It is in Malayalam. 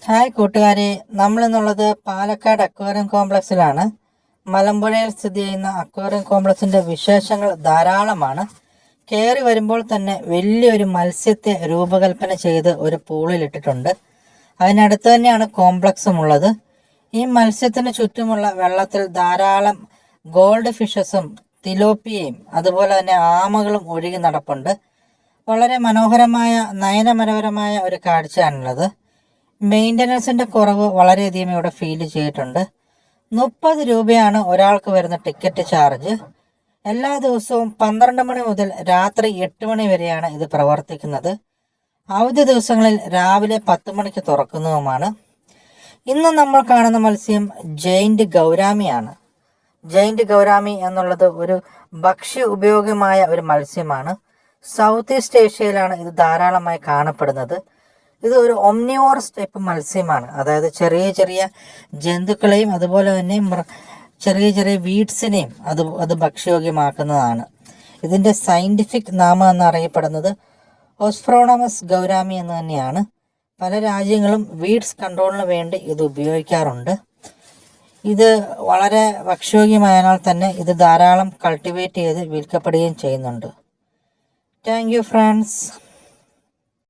ഹായ് കൂട്ടുകാരെ, നമ്മളിന്നുള്ളത് പാലക്കാട് അക്വേറിയം കോംപ്ലക്സിലാണ്. മലമ്പുഴയിൽ സ്ഥിതി ചെയ്യുന്ന അക്വേറിയം കോംപ്ലക്സിൻ്റെ വിശേഷങ്ങൾ ധാരാളമാണ്. കയറി വരുമ്പോൾ തന്നെ വലിയൊരു മത്സ്യത്തെ രൂപകൽപ്പന ചെയ്ത് ഒരു പൂളിലിട്ടിട്ടുണ്ട്. അതിനടുത്ത് തന്നെയാണ് കോംപ്ലക്സും ഉള്ളത്. ഈ മത്സ്യത്തിന് ചുറ്റുമുള്ള വെള്ളത്തിൽ ധാരാളം ഗോൾഡ് ഫിഷസും തിലോപ്പിയയും അതുപോലെ തന്നെ ആമകളും ഒഴുകി നടപ്പുണ്ട്. വളരെ മനോഹരമായ നയനമനോഹരമായ ഒരു കാഴ്ചയാണുള്ളത്. മെയിൻ്റനൻസിൻ്റെ കുറവ് വളരെയധികം ഇവിടെ ഫീൽ ചെയ്തിട്ടുണ്ട്. 30 രൂപയാണ് ഒരാൾക്ക് വരുന്ന ടിക്കറ്റ് ചാർജ്. എല്ലാ ദിവസവും 12 മണി മുതൽ രാത്രി 8 മണി വരെയാണ് ഇത് പ്രവർത്തിക്കുന്നത്. അവധി ദിവസങ്ങളിൽ രാവിലെ 10 മണിക്ക് തുറക്കുന്നതുമാണ്. ഇന്ന് നമ്മൾ കാണുന്ന മത്സ്യം ജയിൻ്റ് ഗൗരാമിയാണ്. ജയിൻ്റ് ഗൗരാമി എന്നുള്ളത് ഒരു ഭക്ഷ്യ ഉപയോഗമായ ഒരു മത്സ്യമാണ്. സൗത്ത് ഈസ്റ്റ് ഏഷ്യയിലാണ് ഇത് ധാരാളമായി കാണപ്പെടുന്നത്. ഇത് ഒരു ഒംനിവോറസ് ടൈപ്പ് മത്സ്യമാണ്. അതായത് ചെറിയ ചെറിയ ജന്തുക്കളെയും അതുപോലെ തന്നെ ചെറിയ ചെറിയ വീഡ്സിനെയും അത് ഭക്ഷ്യയോഗ്യമാക്കുന്നതാണ്. ഇതിൻ്റെ സയൻറ്റിഫിക് നാമം എന്നറിയപ്പെടുന്നത് ഓസ്ഫ്രോണമസ് ഗൗരാമി എന്ന് തന്നെയാണ്. പല രാജ്യങ്ങളും വീഡ്സ് കൺട്രോളിന് വേണ്ടി ഇത് ഉപയോഗിക്കാറുണ്ട്. ഇത് വളരെ ഭക്ഷ്യയോഗ്യമായതിനാൽ തന്നെ ഇത് ധാരാളം കൾട്ടിവേറ്റ് ചെയ്ത് വിൽക്കപ്പെടുകയും ചെയ്യുന്നുണ്ട്. Thank you friends.